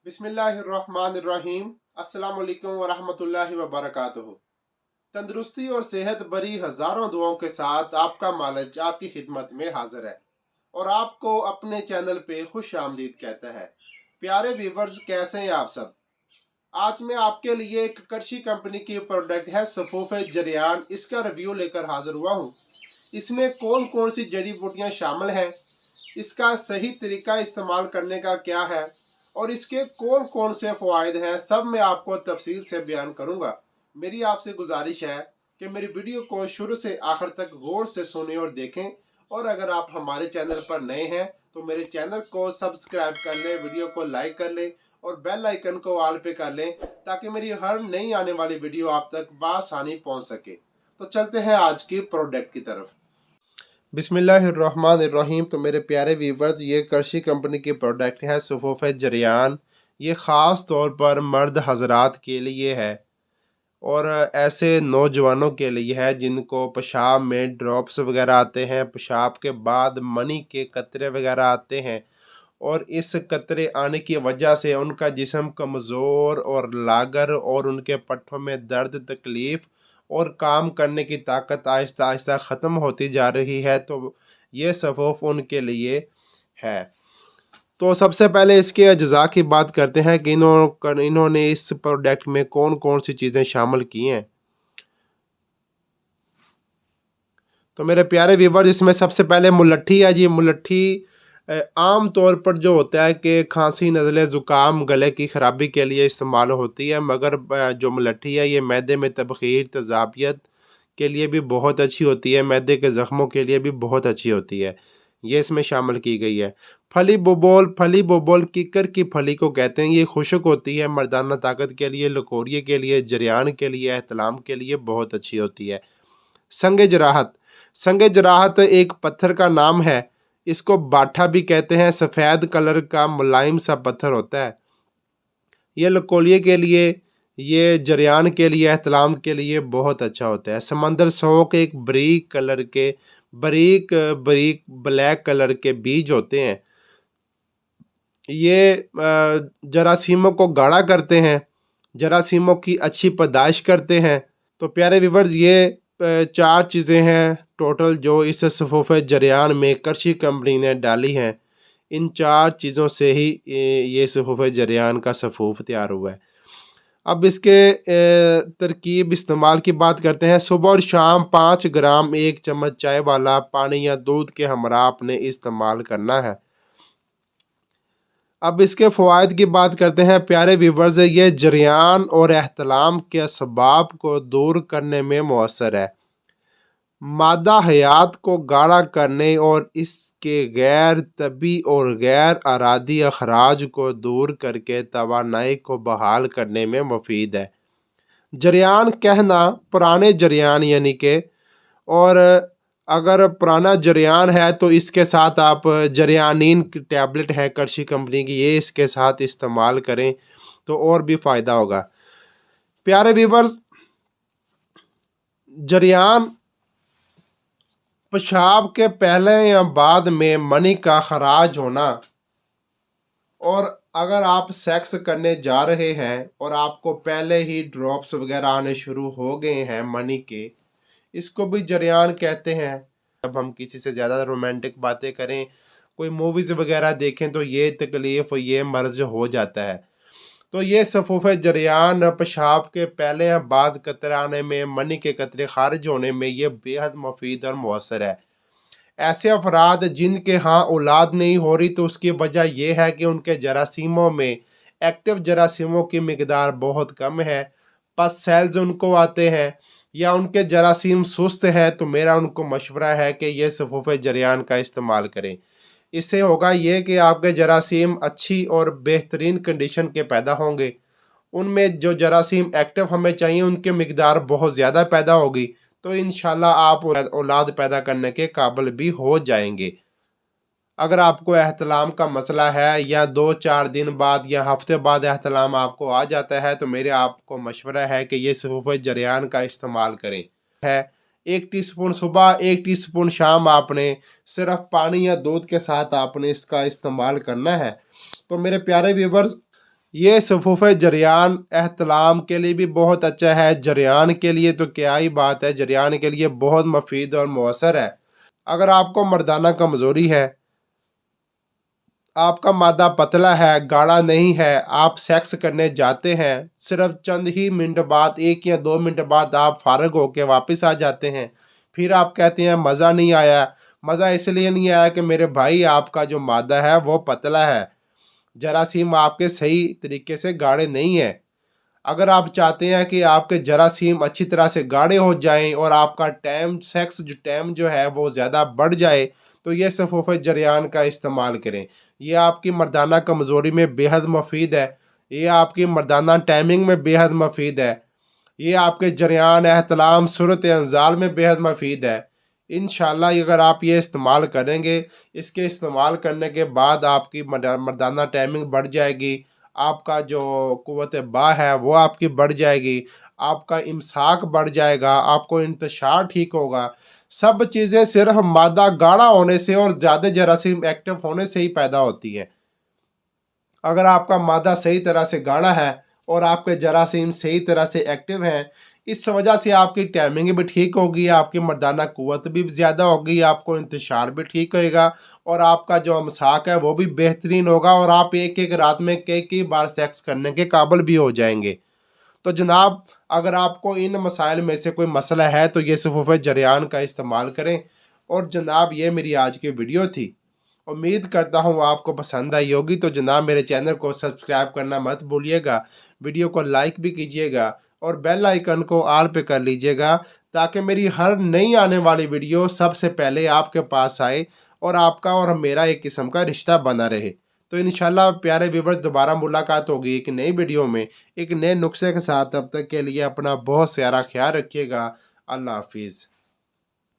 बिस्मिल्लाहिर्रहमानिर्रहीम। अस्सलाम वालेकुम वरहमतुल्लाहि वबरकातुहू। तंदुरुस्ती और सेहत भरी हजारों दुआओं के साथ आपका मालिक आपकी खिदमत में हाजिर है और आपको अपने चैनल पे खुश आमदीद कहता है। प्यारे व्यूवर्स, कैसे हैं आप सब? आज मैं आपके लिए एक करशी कंपनी की प्रोडक्ट है सफूफ जरियान, इसका रिव्यू लेकर हाजिर हुआ हूँ। इसमें कौन कौन सी जड़ी बूटियाँ शामिल हैं, इसका सही तरीका इस्तेमाल करने का क्या है और इसके कौन कौन से फ़वाइद हैं, सब मैं आपको तफसील से बयान करूंगा। मेरी आपसे गुजारिश है कि मेरी वीडियो को शुरू से आखिर तक गौर से सुने और देखें, और अगर आप हमारे चैनल पर नए हैं तो मेरे चैनल को सब्सक्राइब कर लें, वीडियो को लाइक कर लें और बेल आइकन को ऑल पे कर लें ताकि मेरी हर नई आने वाली वीडियो आप तक बआसानी पहुंच सके। तो चलते हैं आज की प्रोडक्ट की तरफ। बिस्मिल्लाहिर्रहमानिर्रहीम। तो मेरे प्यारे व्यूवर्स, ये करशी कंपनी की प्रोडक्ट है सफूफ जरियान। ये ख़ास तौर पर मर्द हजरात के लिए है और ऐसे नौजवानों के लिए है जिनको पेशाब में ड्रॉप्स वगैरह आते हैं, पेशाब के बाद मनी के कतरे वगैरह आते हैं और इस कतरे आने की वजह से उनका जिस्म कमज़ोर और लागर और उनके पट्ठों में दर्द, तकलीफ़ और काम करने की ताकत आहिस्ता आहिस्ता ख़त्म होती जा रही है। तो ये सफूफ उनके लिए है। तो सबसे पहले इसके अज्जा की बात करते हैं कि इन्होंने इस प्रोडक्ट में कौन कौन सी चीज़ें शामिल की हैं। तो मेरे प्यारे व्यूवर, इसमें सबसे पहले मुलट्ठी है जी। मुलट्ठी आम तौर पर जो होता है कि खांसी, नज़ले, ज़ुकाम, गले की ख़राबी के लिए इस्तेमाल होती है, मगर जो मुलट्ठी है ये मैदे में तबख़ीर, तेज़ाबियत के लिए भी बहुत अच्छी होती है, मैदे के ज़ख्मों के लिए भी बहुत अच्छी होती है। ये इसमें शामिल की गई है। फली बोबोल किकर की फली को कहते हैं। ये खुश्क होती है, मर्दाना ताकत के लिए, लकोरिए के लिए, जरियान के लिए, एहतलाम के लिए बहुत अच्छी होती है। संग जराहत। संग जराहत एक पत्थर का नाम है। इसको बाठा भी कहते हैं। सफ़ेद कलर का मुलायम सा पत्थर होता है। ये लकोलिए के लिए, ये जरियान के लिए, एहतलाम के लिए बहुत अच्छा होता है। समंदर शौक एक बारीक बारीक ब्लैक कलर के बीज होते हैं। ये जरासीमों को गाढ़ा करते हैं, जरासीमों की अच्छी पैदाइश करते हैं। तो प्यारे व्यूवर्स, ये चार चीज़ें हैं टोटल जो इस सफूफ जरियान में करशी कंपनी ने डाली हैं। इन चार चीज़ों से ही ये सफूफ जरियान का सफूफ तैयार हुआ है। अब इसके तरकीब इस्तेमाल की बात करते हैं। सुबह और शाम 5 ग्राम 1 चम्मच चाय वाला पानी या दूध के हमरा आपने इस्तेमाल करना है। अब इसके फ़वाइद की बात करते हैं प्यारे व्यूवर्स। ये जरियान और एहतलाम के असबाब को दूर करने में मौसर है। मादा हयात को गाढ़ा करने और इसके गैर तबी और गैर अरादी अखराज को दूर करके तवानाई को बहाल करने में मुफीद है। जरियान कहना पुराने जरियान यानी कि, और अगर पुराना जरियान है तो इसके साथ आप जरियानीन की टैबलेट है करशी कंपनी की, ये इसके साथ इस्तेमाल करें तो और भी फ़ायदा होगा। प्यारे व्यूवर्स, जरियान पेशाब के पहले या बाद में मनी का खराज होना, और अगर आप सेक्स करने जा रहे हैं और आपको पहले ही ड्रॉप्स वगैरह आने शुरू हो गए हैं मनी के, इसको भी जरियान कहते हैं। जब हम किसी से ज़्यादा रोमांटिक बातें करें, कोई मूवीज़ वगैरह देखें तो ये तकलीफ़, ये मर्ज हो जाता है। तो ये सफूफ जरियान पेशाब के पहले या बाद कतरे आने में, मनी के कतरे खारिज होने में ये बेहद मुफीद और मौसर है। ऐसे अफराद जिनके यहाँ औलाद नहीं हो रही तो उसकी वजह यह है कि उनके जरासीमों में एक्टिव जरासीमों की मकदार बहुत कम है, पस सेल्स उनको आते हैं या उनके जरासीम सुस्त हैं। तो मेरा उनको मशवरा है कि ये सफूफ जरियान का इस्तेमाल करें। इससे होगा ये कि आपके जरासीम अच्छी और बेहतरीन कंडीशन के पैदा होंगे। उनमें जो जरासीम एक्टिव हमें चाहिए उनकी मकदार बहुत ज़्यादा पैदा होगी, तो इंशाल्लाह आप औलाद पैदा करने के काबिल भी हो जाएंगे। अगर आपको एहतलाम का मसला है या 2-4 दिन बाद या हफ्ते बाद एहतलाम आपको आ जाता है, तो मेरे आपको मशवरा है कि ये सफूफ जरियान का इस्तेमाल करें। है 1 टीस्पून सुबह, 1 टीस्पून शाम आपने सिर्फ पानी या दूध के साथ आपने इसका इस्तेमाल करना है। तो मेरे प्यारे व्यूवर्स, یہ صفوف جریان احتلام کے لیے بھی بہت اچھا ہے، جریان کے لیے تو کیا ہی بات ہے، جریان کے لیے بہت مفید اور مؤثر ہے۔ اگر آپ کو مردانہ کمزوری ہے، آپ کا مادہ پتلا ہے، گاڑا نہیں ہے، آپ سیکس کرنے جاتے ہیں، صرف چند ہی منٹ بعد 1 یا 2 منٹ بعد آپ فارغ ہو کے واپس آ جاتے ہیں، پھر آپ کہتے ہیں مزہ نہیں آیا۔ مزہ اس لیے نہیں آیا کہ میرے بھائی آپ کا جو مادہ ہے وہ پتلا ہے، جراثیم آپ کے صحیح طریقے سے گاڑے نہیں ہیں۔ اگر آپ چاہتے ہیں کہ آپ کے جراثیم اچھی طرح سے گاڑے ہو جائیں اور آپ کا ٹائم جو ہے وہ زیادہ بڑھ جائے، تو یہ صفوف جریان کا استعمال کریں۔ یہ آپ کی مردانہ کمزوری میں بے حد مفید ہے، یہ آپ کی مردانہ ٹائمنگ میں بے حد مفید ہے، یہ آپ کے جریان احتلام صورت انزال میں بے حد مفید ہے۔ انشاءاللہ اگر آپ یہ استعمال کریں گے، اس کے استعمال کرنے کے بعد آپ کی مردانہ ٹائمنگ بڑھ جائے گی، آپ کا جو قوت با ہے وہ آپ کی بڑھ جائے گی، آپ کا امساک بڑھ جائے گا، آپ کو انتشار ٹھیک ہوگا۔ سب چیزیں صرف مادہ گاڑا ہونے سے اور زیادہ جراثیم ایکٹیو ہونے سے ہی پیدا ہوتی ہیں۔ اگر آپ کا مادہ صحیح طرح سے گاڑا ہے اور آپ کے جراثیم صحیح طرح سے ایکٹیو ہیں، اس وجہ سے آپ کی ٹائمنگ بھی ٹھیک ہوگی، آپ کی مردانہ قوت بھی زیادہ ہوگی، آپ کو انتشار بھی ٹھیک ہوئے گا، اور آپ کا جو امساک ہے وہ بھی بہترین ہوگا، اور آپ ایک رات میں کئی بار سیکس کرنے کے قابل بھی ہو جائیں گے۔ تو جناب، اگر آپ کو ان مسائل میں سے کوئی مسئلہ ہے تو یہ صفوف جریان کا استعمال کریں۔ اور جناب، یہ میری آج کی ویڈیو تھی، امید کرتا ہوں آپ کو پسند آئی ہوگی۔ تو جناب، میرے چینل کو سبسکرائب کرنا مت بھولیے گا، ویڈیو کو لائک بھی کیجیے گا، اور بیل آئیکن کو آل پہ کر لیجیے گا، تاکہ میری ہر نئی آنے والی ویڈیو سب سے پہلے آپ کے پاس آئے اور آپ کا اور میرا ایک قسم کا رشتہ بنا رہے۔ تو انشاءاللہ پیارے ویورز، دوبارہ ملاقات ہوگی ایک نئی ویڈیو میں ایک نئے نسخے کے ساتھ۔ تب تک کے لیے اپنا بہت سارا خیال رکھیے گا۔ اللہ حافظ۔